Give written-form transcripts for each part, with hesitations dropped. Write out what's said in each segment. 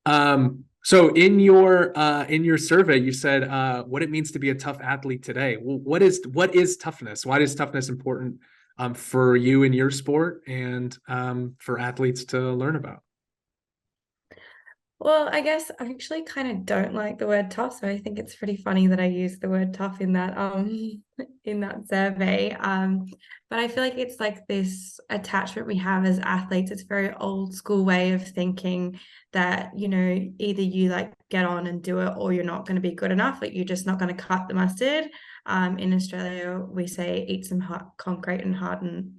So in your survey, you said what it means to be a tough athlete today. Well, what is toughness? Why is toughness important for you in your sport and for athletes to learn about? Well, I guess I actually kind of don't like the word tough, so I think it's pretty funny that I used the word tough in that in that survey. But I feel like it's like this attachment we have as athletes. It's a very old school way of thinking that, either you like get on and do it or you're not going to be good enough, like you're just not going to cut the mustard. In Australia, we say eat some hot concrete and harden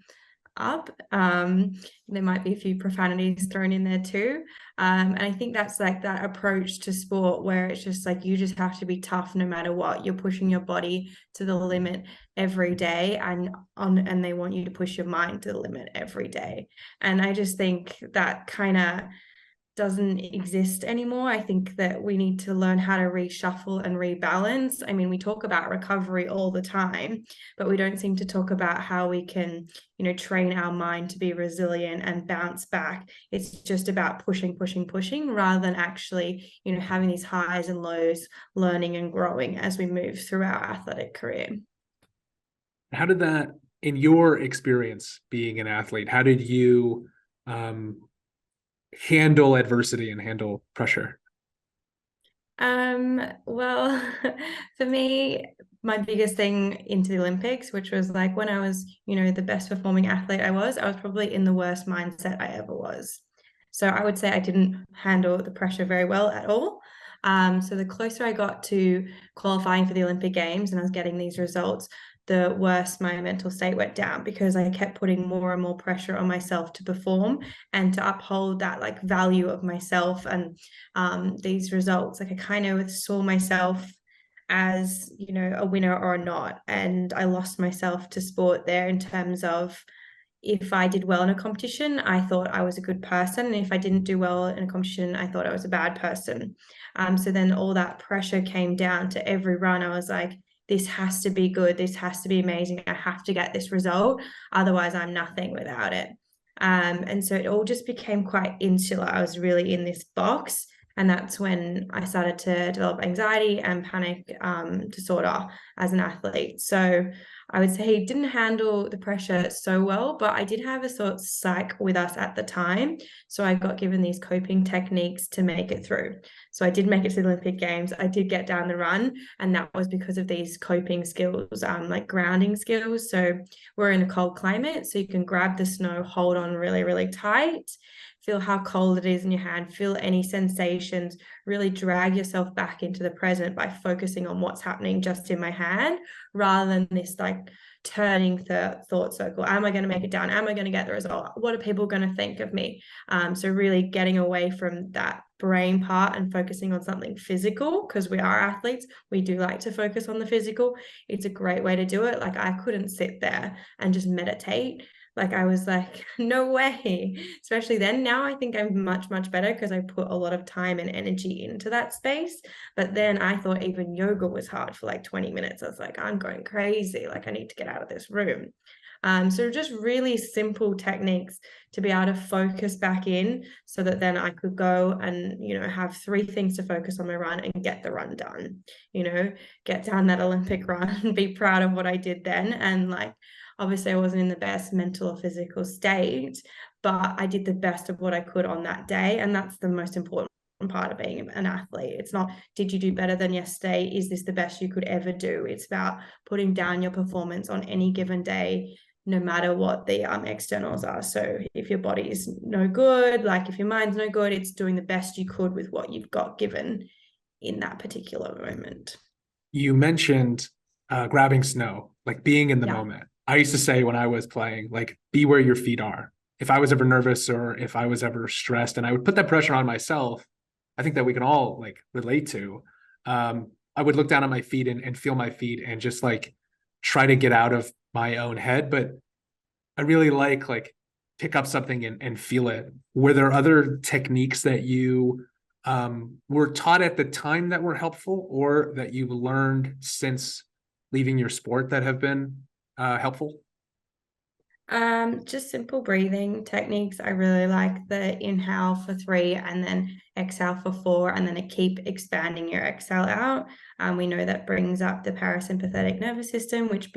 up. There might be a few profanities thrown in there too. And I think that's like that approach to sport where it's just like you just have to be tough no matter what. You're pushing your body to the limit every day, and they want you to push your mind to the limit every day. And I just think that kind of doesn't exist anymore. I think that we need to learn how to reshuffle and rebalance. I mean, we talk about recovery all the time, but we don't seem to talk about how we can, train our mind to be resilient and bounce back. It's just about pushing, pushing, pushing rather than actually, having these highs and lows, learning and growing as we move through our athletic career. How did that, in your experience being an athlete, how did you um, handle adversity and handle pressure? Well, for me, my biggest thing into the Olympics, which was like when I was, the best performing athlete I was probably in the worst mindset I ever was. So I would say I didn't handle the pressure very well at all. So the closer I got to qualifying for the Olympic Games and I was getting these results, the worse my mental state went down because I kept putting more and more pressure on myself to perform and to uphold that like value of myself and these results. Like I kind of saw myself as, a winner or not. And I lost myself to sport there in terms of if I did well in a competition, I thought I was a good person. And if I didn't do well in a competition, I thought I was a bad person. So then all that pressure came down to every run. I was like, this has to be good. This has to be amazing. I have to get this result. Otherwise, I'm nothing without it. And so it all just became quite insular. I was really in this box. And that's when I started to develop anxiety and panic disorder as an athlete. So I would say he didn't handle the pressure so well, but I did have a sort of psych with us at the time. So I got given these coping techniques to make it through. So I did make it to the Olympic Games. I did get down the run, and that was because of these coping skills, like grounding skills. So we're in a cold climate, so you can grab the snow, hold on really, really tight, feel how cold it is in your hand, feel any sensations, really drag yourself back into the present by focusing on what's happening just in my hand rather than this like turning the thought circle. Am I going to make it down? Am I going to get the result? What are people going to think of me? So really getting away from that brain part and focusing on something physical, because we are athletes, we do like to focus on the physical. It's a great way to do it. Like I couldn't sit there and just meditate. Like I was like, no way. Especially then. Now I think I'm much, much better because I put a lot of time and energy into that space. But then I thought even yoga was hard for like 20 minutes. I was like, I'm going crazy. Like I need to get out of this room. So just really simple techniques to be able to focus back in so that then I could go and, have three things to focus on my run and get the run done, get down that Olympic run and be proud of what I did then. And like, obviously I wasn't in the best mental or physical state, but I did the best of what I could on that day. And that's the most important part of being an athlete. It's not, did you do better than yesterday? Is this the best you could ever do? It's about putting down your performance on any given day, no matter what the externals are. So if your body is no good, like if your mind's no good, it's doing the best you could with what you've got given in that particular moment. You mentioned grabbing snow, like being in the Yeah. moment. I used to say when I was playing, like, be where your feet are. If I was ever nervous or if I was ever stressed, and I would put that pressure on myself, I think that we can all like relate to. I would look down at my feet and feel my feet and just like try to get out of my own head. But I really like pick up something and feel it. Were there other techniques that you were taught at the time that were helpful or that you've learned since leaving your sport that have been helpful? Just simple breathing techniques. I really like the inhale for 3 and then exhale for 4, and then keep expanding your exhale out. We know that brings up the parasympathetic nervous system, which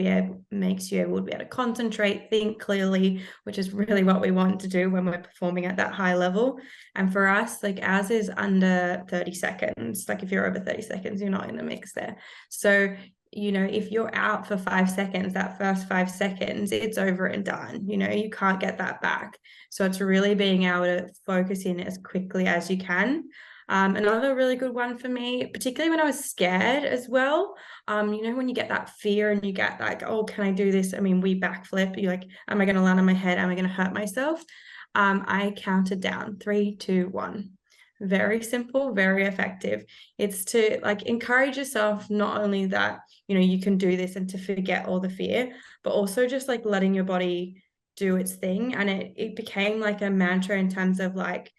makes you able to be able to concentrate, think clearly, which is really what we want to do when we're performing at that high level. And for us, like ours is under 30 seconds. Like if you're over 30 seconds, you're not in the mix there. So if you're out for 5 seconds, that first 5 seconds, it's over and done. You can't get that back. So it's really being able to focus in as quickly as you can. Another really good one for me, particularly when I was scared as well. When you get that fear and you get like, oh, can I do this? I mean, we backflip. You're like, am I going to land on my head? Am I going to hurt myself? I counted down 3, 2, 1. Very simple, very effective. It's to like encourage yourself, not only that you can do this and to forget all the fear, but also just like letting your body do its thing. And it became like a mantra in terms of like,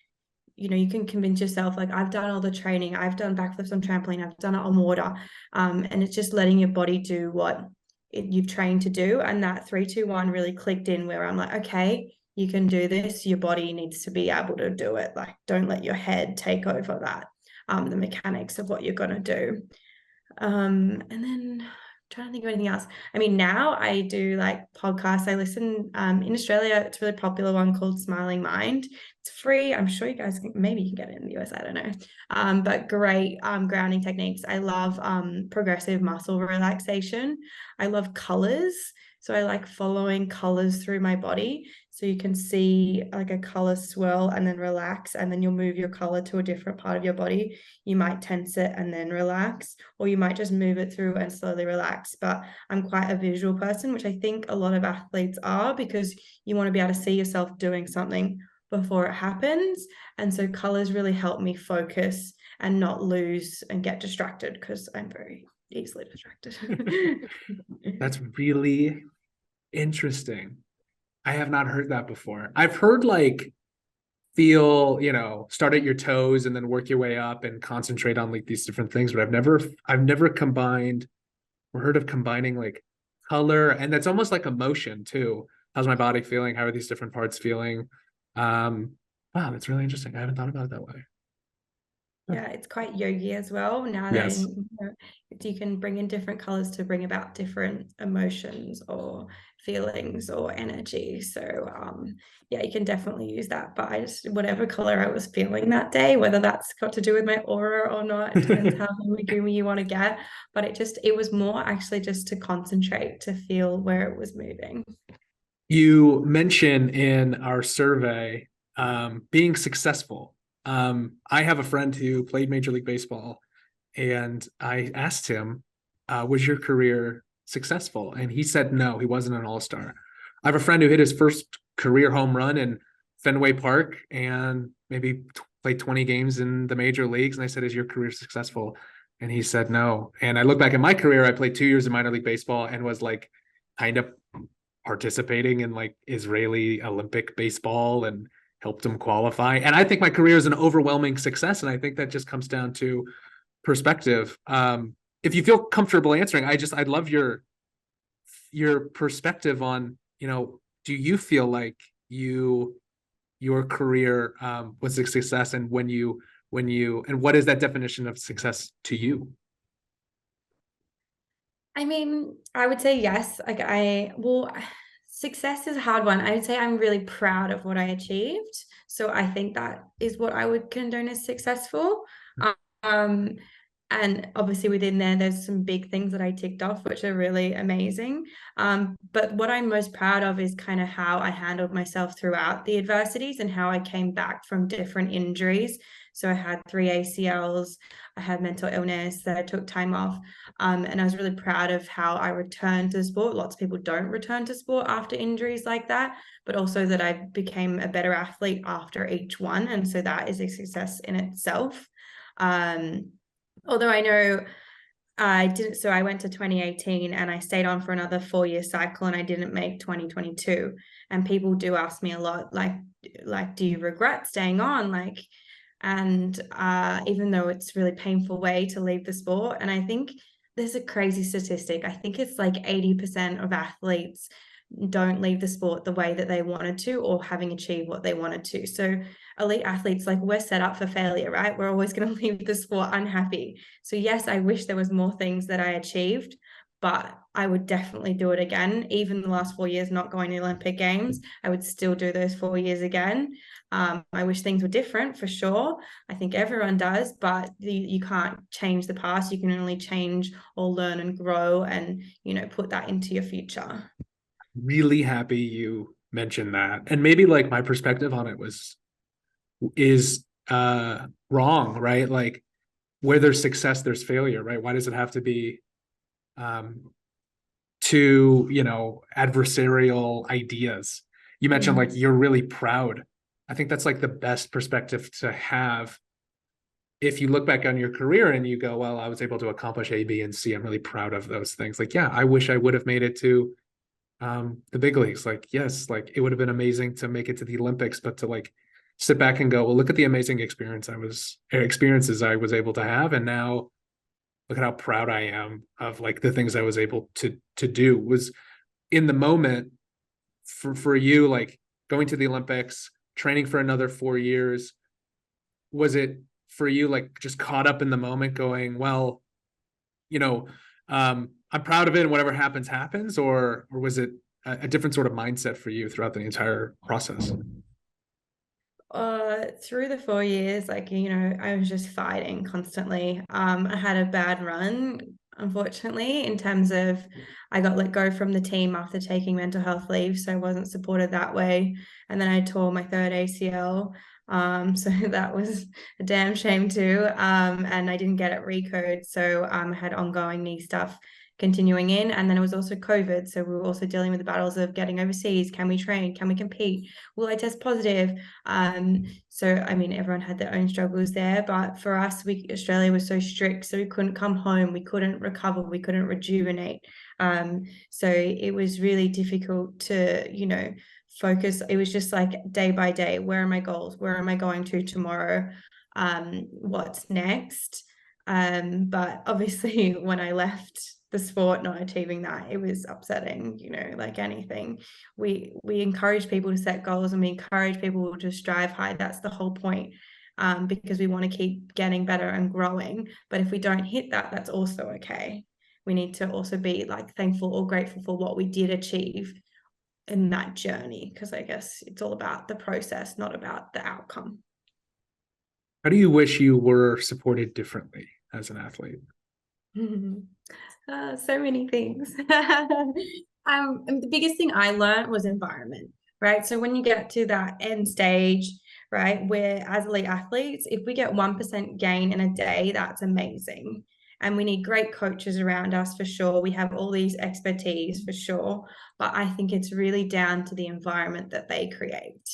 you can convince yourself like, I've done all the training, I've done backflips on trampoline, I've done it on water, and it's just letting your body do what you've trained to do. And that 3, 2, 1 really clicked in, where I'm like, okay, you can do this. Your body needs to be able to do it. Like, don't let your head take over that, the mechanics of what you're going to do. And then I'm trying to think of anything else. I mean, now I do like podcasts. I listen, in Australia, it's a really popular one called Smiling Mind. It's free. I'm sure you guys maybe you can get it in the US, I don't know. But great grounding techniques. I love progressive muscle relaxation. I love colors. So I like following colors through my body. So you can see like a color swirl and then relax, and then you'll move your color to a different part of your body. You might tense it and then relax, or you might just move it through and slowly relax. But I'm quite a visual person, which I think a lot of athletes are, because you want to be able to see yourself doing something before it happens. And so colors really help me focus and not lose and get distracted, because I'm very easily distracted. That's really interesting. I have not heard that before. I've heard like start at your toes and then work your way up and concentrate on like these different things, but I've never combined or heard of combining like color, and that's almost like emotion too. How's my body feeling? How are these different parts feeling? Wow, that's really interesting. I haven't thought about it that way. Yeah, it's quite yogi as well. Now that Yes. you can bring in different colors to bring about different emotions or feelings or energy. So yeah, you can definitely use that. But I just, whatever color I was feeling that day, whether that's got to do with my aura or not, it depends how gumi you want to get. But it was more actually just to concentrate, to feel where it was moving. You mentioned in our survey being successful. I have a friend who played Major League Baseball, and I asked him, was your career successful? And he said no, he wasn't an all-star. I have a friend who hit his first career home run in Fenway Park and maybe played 20 games in the major leagues. And I said, is your career successful? And he said no. And I look back at my career, I played 2 years in minor league baseball and was like kind of participating in like Israeli Olympic baseball and helped him qualify. And I think my career is an overwhelming success. And I think that just comes down to perspective. If you feel comfortable answering, I'd love your perspective on, do you feel like your career was a success, and and what is that definition of success to you? I mean, I would say yes. Success is a hard one. I would say I'm really proud of what I achieved. So I think that is what I would condone as successful. Um, and obviously within there's some big things that I ticked off, which are really amazing. But what I'm most proud of is kind of how I handled myself throughout the adversities and how I came back from different injuries. So I had 3 ACLs, I had mental illness that I took time off. And I was really proud of how I returned to sport. Lots of people don't return to sport after injuries like that, but also that I became a better athlete after each one. And so that is a success in itself. Although I know I didn't, so I went to 2018 and I stayed on for another 4-year cycle, and I didn't make 2022. And people do ask me a lot, like, do you regret staying on? Like, and even though it's a really painful way to leave the sport, and I think there's a crazy statistic. I think it's like 80% of athletes don't leave the sport the way that they wanted to, or having achieved what they wanted to. So elite athletes, like, we're set up for failure, right? We're always going to leave the sport unhappy. So yes, I wish there was more things that I achieved, but I would definitely do it again. Even the last 4 years not going to the Olympic Games, I would still do those 4 years again. I wish things were different, for sure. I think everyone does, but you can't change the past. You can only change or learn and grow and, put that into your future. Really happy you mentioned that. And maybe like my perspective on it is wrong, right? Like where there's success, there's failure, right? Why does it have to be too, adversarial ideas? You mentioned like you're really proud. I think that's like the best perspective to have. If you look back on your career and you go, well, I was able to accomplish A, B, and C, I'm really proud of those things. Like, yeah, I wish I would have made it to the big leagues. Like, yes, like it would have been amazing to make it to the Olympics, but to like sit back and go, well, look at the amazing experiences I was able to have, and now look at how proud I am of like the things I was able to do. Was in the moment for you, like going to the Olympics, training for another 4 years, was it for you like just caught up in the moment going, well, you know, I'm proud of it and whatever happens, happens, or was it a different sort of mindset for you throughout the entire process? Through the 4 years, like, I was just fighting constantly. I had a bad run, unfortunately, in terms of I got let go from the team after taking mental health leave, so I wasn't supported that way. And then I tore my third ACL. So that was a damn shame too. And I didn't get it recode, so I had ongoing knee stuff continuing in. And then it was also COVID, so we were also dealing with the battles of getting overseas. Can we train? Can we compete? Will I test positive? So I mean, everyone had their own struggles there, but for us, Australia was so strict, so we couldn't come home, we couldn't recover, we couldn't rejuvenate. So it was really difficult to, focus. It was just like day by day, where are my goals? Where am I going to tomorrow? What's next? But obviously when I left the sport not achieving that, it was upsetting, like anything. We encourage people to set goals, and we encourage people to strive high. That's the whole point. Because we want to keep getting better and growing. But if we don't hit that, that's also okay. We need to also be like thankful or grateful for what we did achieve in that journey, because I guess it's all about the process, not about the outcome. How do you wish you were supported differently as an athlete? So many things. The biggest thing I learned was environment, right? So when you get to that end stage, right, where as elite athletes, if we get 1% gain in a day, that's amazing. And we need great coaches around us, for sure. We have all these expertise, for sure. But I think it's really down to the environment that they create.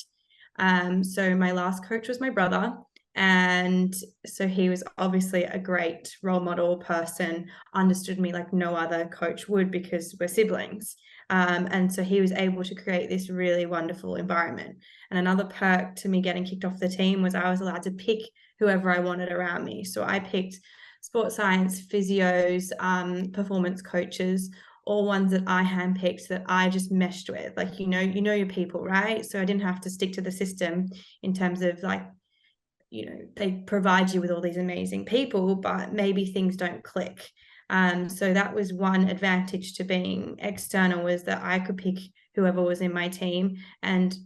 So my last coach was my brother. And so he was obviously a great role model person, understood me like no other coach would, because we're siblings. And so he was able to create this really wonderful environment. And another perk to me getting kicked off the team was I was allowed to pick whoever I wanted around me. So I picked sports science, physios, performance coaches, all ones that I handpicked that I just meshed with. Like, your people, right? So I didn't have to stick to the system in terms of like, they provide you with all these amazing people, but maybe things don't click. So that was one advantage to being external, was that I could pick whoever was in my team, and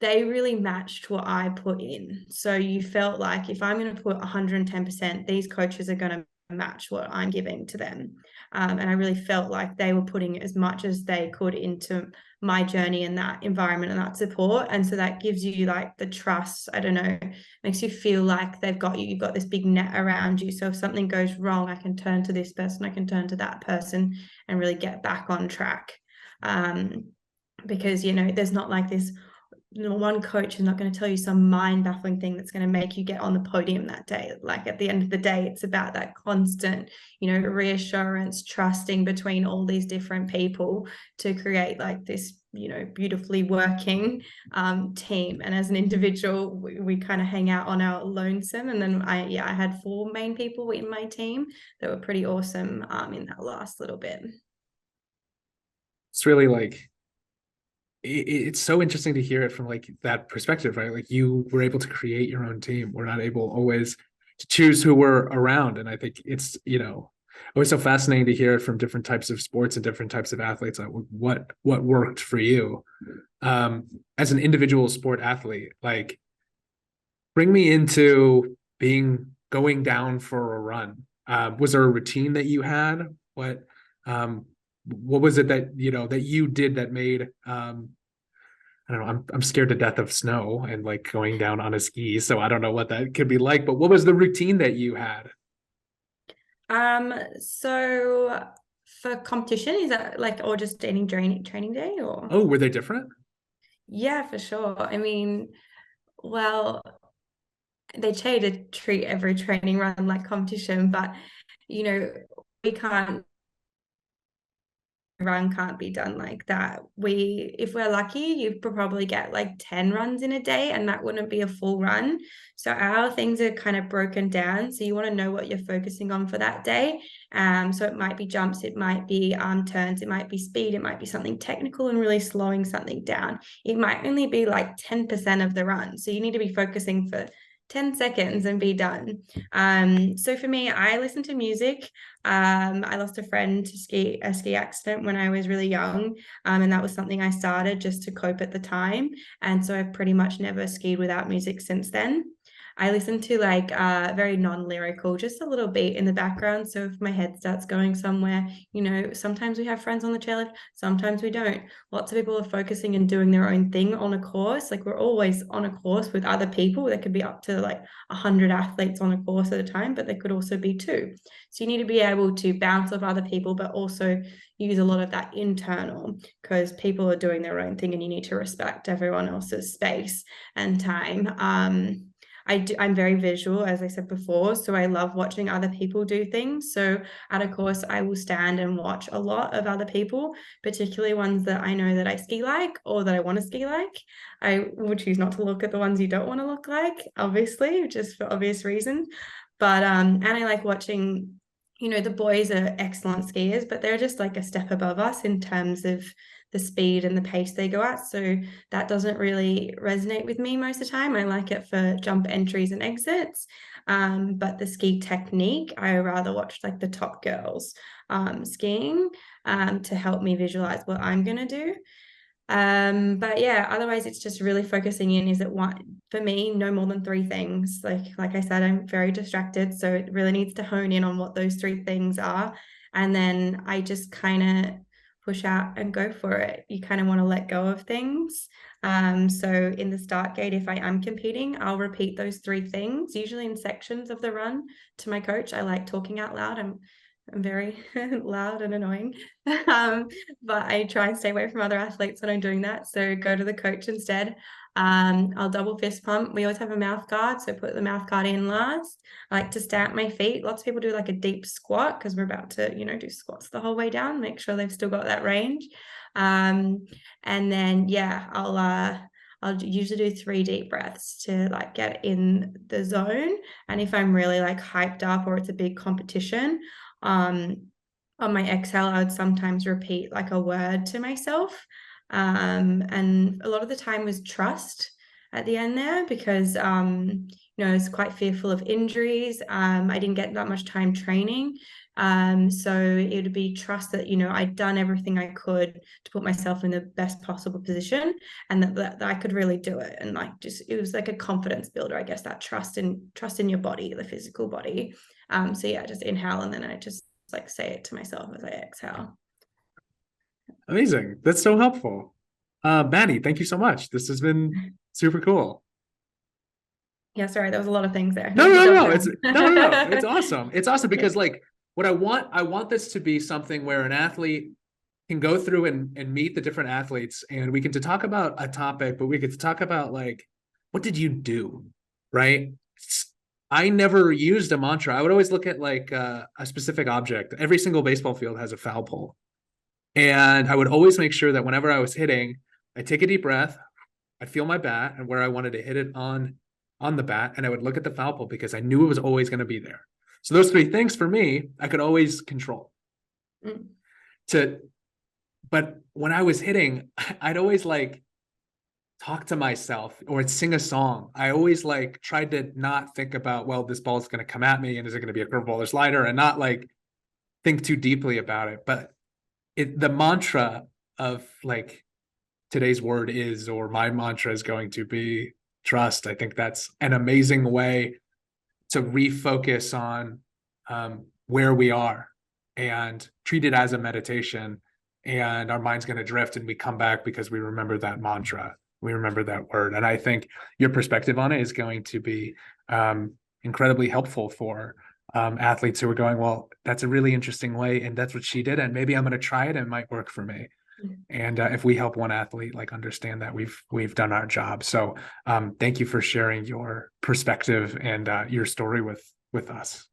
they really matched what I put in. So you felt like if I'm going to put 110%, these coaches are going to match what I'm giving to them. And I really felt like they were putting as much as they could into my journey and that environment and that support. And so that gives you like the trust, I don't know, makes you feel like they've got you, you've got this big net around you. So if something goes wrong, I can turn to this person, I can turn to that person and really get back on track. Because, there's not like this, one coach is not going to tell you some mind-baffling thing that's going to make you get on the podium that day. Like at the end of the day, it's about that constant, reassurance, trusting between all these different people to create like this, beautifully working team. And as an individual, we kind of hang out on our lonesome. And then I had 4 main people in my team that were pretty awesome in that last little bit. It's really like it's so interesting to hear it from like that perspective, right? Like you were able to create your own team. We're not able always to choose who we're around. And I think it's, always so fascinating to hear it from different types of sports and different types of athletes, like what worked for you. As an individual sport athlete, like bring me into going down for a run. Was there a routine that you had? What was it that that you did that made I don't know, I'm scared to death of snow and like going down on a ski, so I don't know what that could be like, but what was the routine that you had? So for competition, is that like, or just any training day, or? Oh, were they different? Yeah, for sure. I mean, well, they try to treat every training run like competition, but you know, we can't run can't be done like that. If we're lucky, you probably get like 10 runs in a day, and that wouldn't be a full run. So our things are kind of broken down. So you want to know what you're focusing on for that day. So it might be jumps, it might be turns, it might be speed, it might be something technical and really slowing something down. It might only be like 10% of the run. So you need to be focusing for 10 seconds and be done. So for me, I listen to music. I lost a friend to a ski accident when I was really young, and that was something I started just to cope at the time. And so I've pretty much never skied without music since then. I listen to like very non-lyrical, just a little beat in the background. So if my head starts going somewhere, sometimes we have friends on the chairlift, sometimes we don't. Lots of people are focusing and doing their own thing on a course. Like we're always on a course with other people. There could be up to like 100 athletes on a course at a time, but there could also be two. So you need to be able to bounce off other people, but also use a lot of that internal, because people are doing their own thing and you need to respect everyone else's space and time. I'm very visual, as I said before, so I love watching other people do things. So at a course, I will stand and watch a lot of other people, particularly ones that I know that I ski like or that I want to ski like. I will choose not to look at the ones you don't want to look like, obviously, just for obvious reasons. But and I like watching, the boys are excellent skiers, but they're just like a step above us in terms of the speed and the pace they go at. So that doesn't really resonate with me most of the time. I like it for jump entries and exits. But the ski technique, I rather watch like the top girls skiing to help me visualize what I'm going to do. But yeah, otherwise it's just really focusing in, is it one for me, no more than three things. Like I said, I'm very distracted, so it really needs to hone in on what those three things are. And then I just kind of push out and go for it. You kind of want to let go of things. So in the start gate, if I am competing, I'll repeat those three things, usually in sections of the run, to my coach. I like talking out loud. I'm very loud and annoying. But I try and stay away from other athletes when I'm doing that. So go to the coach instead. I'll double fist pump. We always have a mouth guard, so put the mouth guard in last. I like to stamp my feet. Lots of people do like a deep squat because we're about to, do squats the whole way down. Make sure they've still got that range. And then yeah, I'll usually do 3 deep breaths to like get in the zone. And if I'm really like hyped up or it's a big competition, on my exhale, I would sometimes repeat like a word to myself. And a lot of the time was trust at the end there, because I was quite fearful of injuries. I didn't get that much time training. So it would be trust that, I'd done everything I could to put myself in the best possible position, and that I could really do it. And like, just, it was like a confidence builder, I guess, that trust in your body, the physical body. So yeah, just inhale, and then I just like say it to myself as I exhale. Amazing. That's so helpful. Madie, thank you so much. This has been super cool. Yeah, sorry, there was a lot of things there. No, Not to no, no, jump no. It's no, no, no. It's around. awesome. It's awesome because like what I want this to be something where an athlete can go through and meet the different athletes, and we can to talk about a topic, but we get to talk about like, what did you do? Right? I never used a mantra. I would always look at like a specific object. Every single baseball field has a foul pole. And I would always make sure that whenever I was hitting, I take a deep breath, I'd feel my bat and where I wanted to hit it on the bat, and I would look at the foul pole because I knew it was always going to be there. So those three things for me, I could always control. Mm. To but when I was hitting, I'd always like talk to myself or sing a song. I always like tried to not think about, well, this ball is going to come at me and is it going to be a curveball or slider, and not like think too deeply about it. But the mantra of like today's word is, or my mantra is going to be trust. I think that's an amazing way to refocus on where we are and treat it as a meditation. And our mind's going to drift and we come back because we remember that mantra, we remember that word. And I think your perspective on it is going to be incredibly helpful for athletes who are going, well, that's a really interesting way, and that's what she did, and maybe I'm going to try it and it might work for me. And if we help one athlete like understand that, we've done our job. So thank you for sharing your perspective and your story with us.